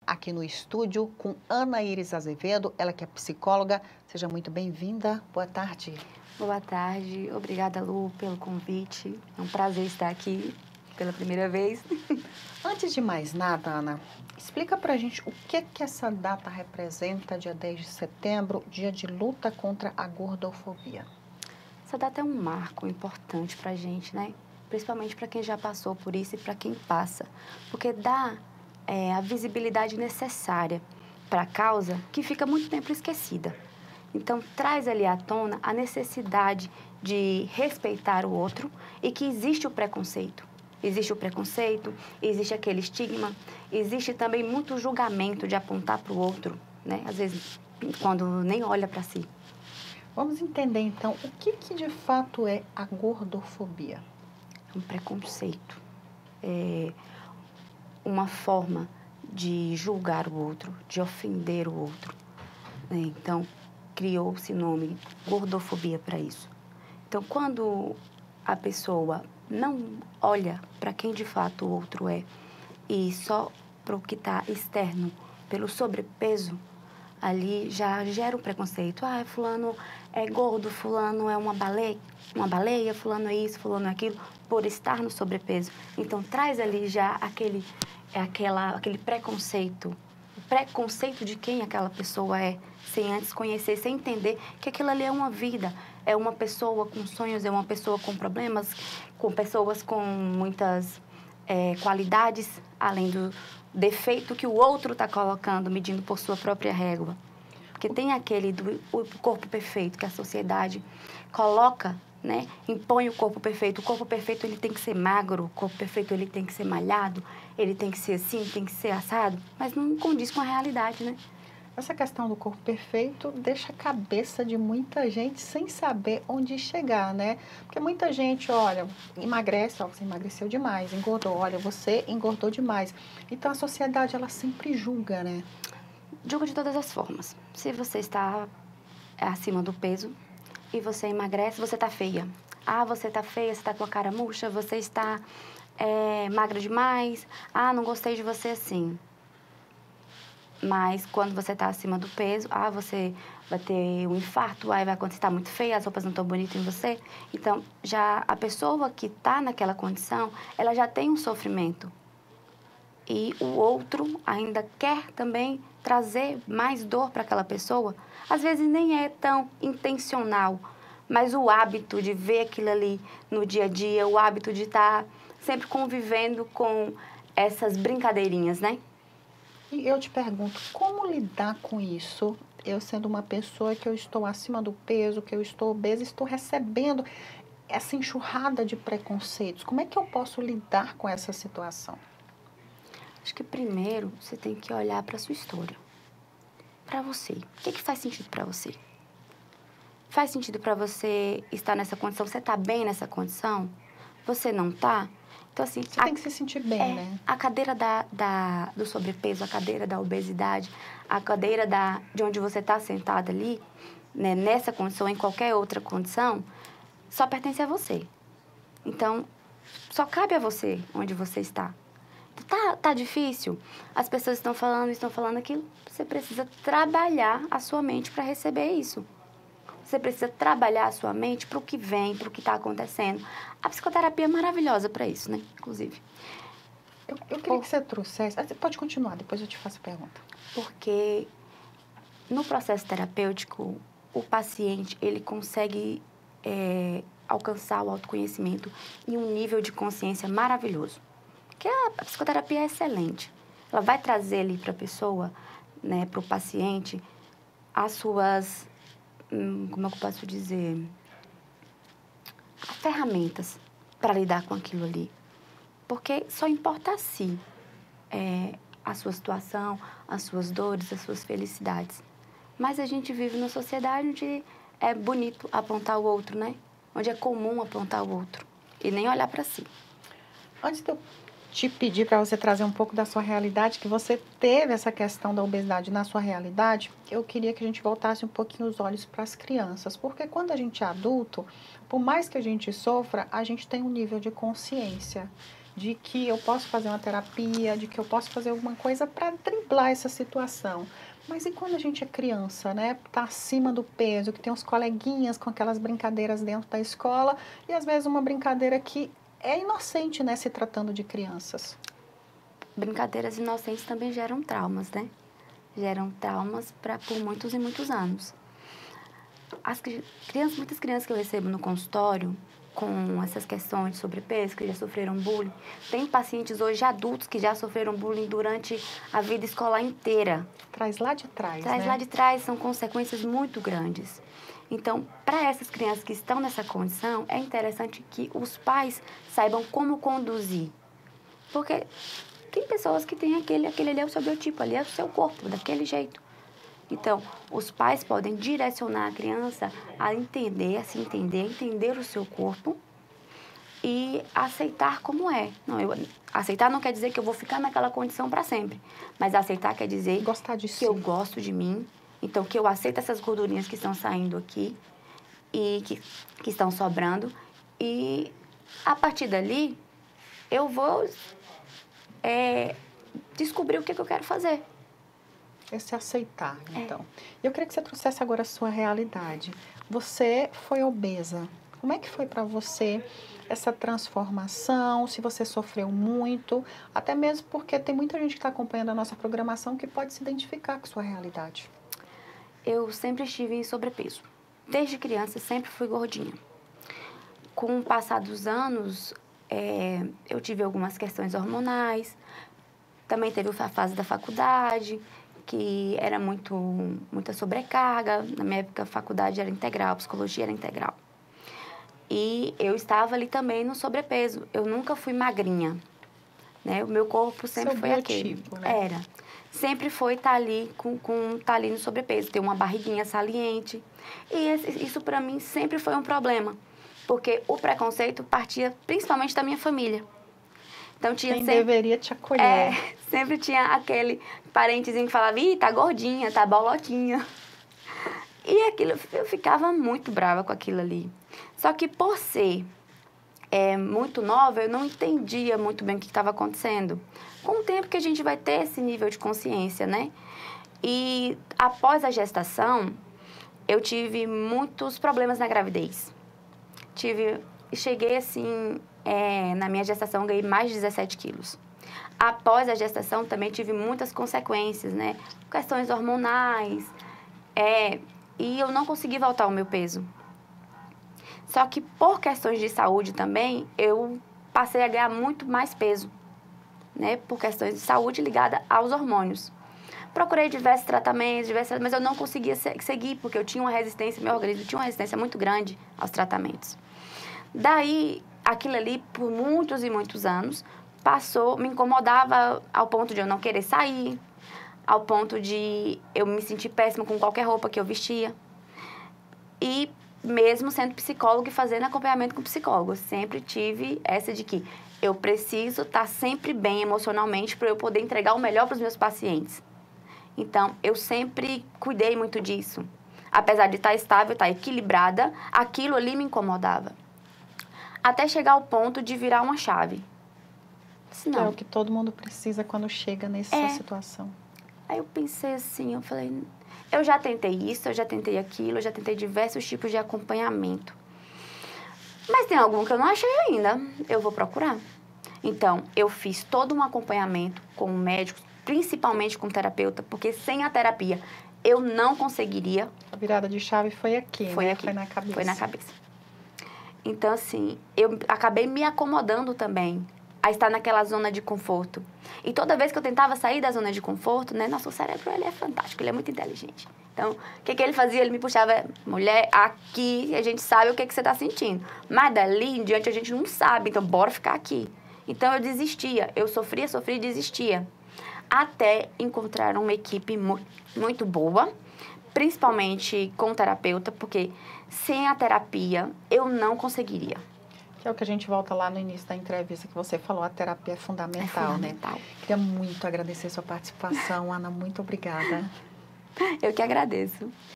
aqui no estúdio com Ana Iris Azevedo, ela que é psicóloga. Seja muito bem-vinda. Boa tarde. Boa tarde. Obrigada, Lu, pelo convite. É um prazer estar aqui pela primeira vez. Antes de mais nada, Ana, explica pra gente o que essa data representa, dia 10 de setembro, dia de luta contra a gordofobia. Essa data é um marco importante pra gente, né? Principalmente para quem já passou por isso e para quem passa. Porque dá a visibilidade necessária para a causa que fica muito tempo esquecida. Então, traz ali à tona a necessidade de respeitar o outro e que existe o preconceito. Existe o preconceito, existe aquele estigma, existe também muito julgamento de apontar para o outro, né? Às vezes, quando nem olha para si. Vamos entender, então, o que de fato é a gordofobia? É um preconceito, é uma forma de julgar o outro, de ofender o outro, né? Então, criou-se o nome gordofobia para isso. Então, quando a pessoa não olha para quem de fato o outro é e só para o que está externo, pelo sobrepeso, ali já gera um preconceito. Ah, fulano é gordo, fulano é uma baleia, fulano é isso, fulano é aquilo, por estar no sobrepeso. Então, traz ali já aquele preconceito, o preconceito de quem aquela pessoa é, sem antes conhecer, sem entender que aquilo ali é uma vida, é uma pessoa com sonhos, é uma pessoa com problemas, com pessoas com muitas qualidades, além do defeito que o outro está colocando, medindo por sua própria régua. Porque tem aquele o corpo perfeito que a sociedade coloca, né? Impõe o corpo perfeito. O corpo perfeito ele tem que ser magro, o corpo perfeito ele tem que ser malhado, ele tem que ser assim, tem que ser assado, mas não condiz com a realidade, né? Essa questão do corpo perfeito deixa a cabeça de muita gente sem saber onde chegar, né? Porque muita gente, olha, emagrece, ó, você emagreceu demais, engordou, olha, você engordou demais. Então a sociedade, ela sempre julga, né? Julga de todas as formas. Se você está acima do peso e você emagrece, você está feia. Ah, você está feia, você está com a cara murcha, você está magra demais. Ah, não gostei de você assim. Mas quando você está acima do peso, você vai ter um infarto, aí vai acontecer, está muito feia, as roupas não estão bonitas em você. Então, já a pessoa que está naquela condição, ela já tem um sofrimento. E o outro ainda quer também trazer mais dor para aquela pessoa. Às vezes nem é tão intencional, mas o hábito de ver aquilo ali no dia a dia, o hábito de estar sempre convivendo com essas brincadeirinhas, né? E eu te pergunto, como lidar com isso? Eu sendo uma pessoa que eu estou acima do peso, que eu estou obesa, estou recebendo essa enxurrada de preconceitos. Como é que eu posso lidar com essa situação? Acho que primeiro você tem que olhar para a sua história. Para você. O que faz sentido para você? Faz sentido para você estar nessa condição? Você está bem nessa condição? Você não está? Então, assim... Você tem que se sentir bem, né? A cadeira do sobrepeso, a cadeira da obesidade, a cadeira de onde você está sentado ali, né, nessa condição, em qualquer outra condição, só pertence a você. Então, só cabe a você onde você está. Tá difícil? As pessoas estão falando aquilo. Você precisa trabalhar a sua mente para receber isso. Você precisa trabalhar a sua mente para o que vem, para o que está acontecendo. A psicoterapia é maravilhosa para isso, né? Inclusive. Eu queria que você trouxesse... Você pode continuar, depois eu te faço a pergunta. Porque no processo terapêutico, o paciente, ele consegue alcançar o autoconhecimento em um nível de consciência maravilhoso. Porque a psicoterapia é excelente. Ela vai trazer ali para a pessoa, né, para o paciente, as suas... como é que eu posso dizer? Ferramentas para lidar com aquilo ali. Porque só importa a si, a sua situação, as suas dores, as suas felicidades. Mas a gente vive numa sociedade onde é bonito apontar o outro, né? Onde é comum apontar o outro e nem olhar para si. Antes de eu te pedir para você trazer um pouco da sua realidade, que você teve essa questão da obesidade na sua realidade, eu queria que a gente voltasse um pouquinho os olhos para as crianças, porque quando a gente é adulto, por mais que a gente sofra, a gente tem um nível de consciência. de que eu posso fazer uma terapia, de que eu posso fazer alguma coisa para driblar essa situação. Mas e quando a gente é criança, né? Tá acima do peso, que tem uns coleguinhas com aquelas brincadeiras dentro da escola e às vezes uma brincadeira que é inocente, né? Se tratando de crianças. Brincadeiras inocentes também geram traumas, né? Geram traumas por muitos e muitos anos. Muitas crianças que eu recebo no consultório com essas questões de sobrepeso, que já sofreram bullying, tem pacientes hoje adultos que já sofreram bullying durante a vida escolar inteira. Traz lá de trás, né? Traz lá de trás, são consequências muito grandes. Então, para essas crianças que estão nessa condição, é interessante que os pais saibam como conduzir. Porque tem pessoas que têm aquele ali é o seu biotipo, ali é o seu corpo, daquele jeito. Então, os pais podem direcionar a criança a entender, a se entender, a entender o seu corpo e aceitar como é. Aceitar não quer dizer que eu vou ficar naquela condição para sempre, mas aceitar quer dizer Gostar de que si. eu gosto de mim, então que eu aceito essas gordurinhas que estão saindo aqui e que estão sobrando e a partir dali eu vou descobrir o que eu quero fazer. É se aceitar, então. Eu queria que você trouxesse agora a sua realidade. Você foi obesa. Como é que foi para você essa transformação? Se você sofreu muito, até mesmo porque tem muita gente que está acompanhando a nossa programação que pode se identificar com a sua realidade. Eu sempre estive em sobrepeso. Desde criança, sempre fui gordinha. Com o passar dos anos, eu tive algumas questões hormonais. Também teve a fase da faculdade, que era muita sobrecarga. Na minha época, a faculdade era integral, a psicologia era integral. E eu estava ali também no sobrepeso. Eu nunca fui magrinha, né? O meu corpo sempre Seu foi aquele. né? Era. Sempre foi estar ali, tá ali no sobrepeso, ter uma barriguinha saliente. E isso para mim sempre foi um problema, porque o preconceito partia principalmente da minha família. Então tinha Quem deveria te acolher. Sempre tinha aquele parentezinho que falava, ih, tá gordinha, tá bolotinha. E aquilo, eu ficava muito brava com aquilo ali. Só que por ser muito nova, eu não entendia muito bem o que estava acontecendo. Com o tempo que a gente vai ter esse nível de consciência, né? E após a gestação, eu tive muitos problemas na gravidez. Cheguei assim, na minha gestação, ganhei mais de 17 quilos. Após a gestação, também tive muitas consequências, né? Questões hormonais, e eu não consegui voltar ao meu peso. Só que por questões de saúde também, eu passei a ganhar muito mais peso, né? Por questões de saúde ligada aos hormônios. Procurei diversos tratamentos, mas eu não conseguia seguir, porque eu tinha uma resistência, meu organismo tinha uma resistência muito grande aos tratamentos. Daí, aquilo ali, por muitos e muitos anos, me incomodava ao ponto de eu não querer sair, ao ponto de eu me sentir péssima com qualquer roupa que eu vestia. E mesmo sendo psicóloga e fazendo acompanhamento com psicólogo, eu sempre tive essa de que eu preciso estar sempre bem emocionalmente para eu poder entregar o melhor para os meus pacientes. Então, eu sempre cuidei muito disso. Apesar de estar estável, estar equilibrada, aquilo ali me incomodava. Até chegar ao ponto de virar uma chave. Não. É o que todo mundo precisa quando chega nessa situação. Aí eu pensei assim, eu falei, eu já tentei isso, eu já tentei aquilo, eu já tentei diversos tipos de acompanhamento. Mas tem algum que eu não achei ainda, eu vou procurar. Então, eu fiz todo um acompanhamento com médicos, principalmente com terapeuta, porque sem a terapia eu não conseguiria. A virada de chave foi aqui, foi né? Aqui. Foi na cabeça. Foi na cabeça. Então, assim, eu acabei me acomodando também a estar naquela zona de conforto. E toda vez que eu tentava sair da zona de conforto, né? Nosso cérebro, ele é fantástico, ele é muito inteligente. Então, o que ele fazia? Ele me puxava, mulher, aqui a gente sabe o que você está sentindo. Mas dali em diante a gente não sabe, então bora ficar aqui. Então, eu desistia. Eu sofria e desistia. Até encontrar uma equipe muito boa, principalmente com o terapeuta, porque sem a terapia eu não conseguiria. Que é o que a gente volta lá no início da entrevista que você falou, a terapia é fundamental, né? Queria muito agradecer a sua participação, Ana, muito obrigada. Eu que agradeço.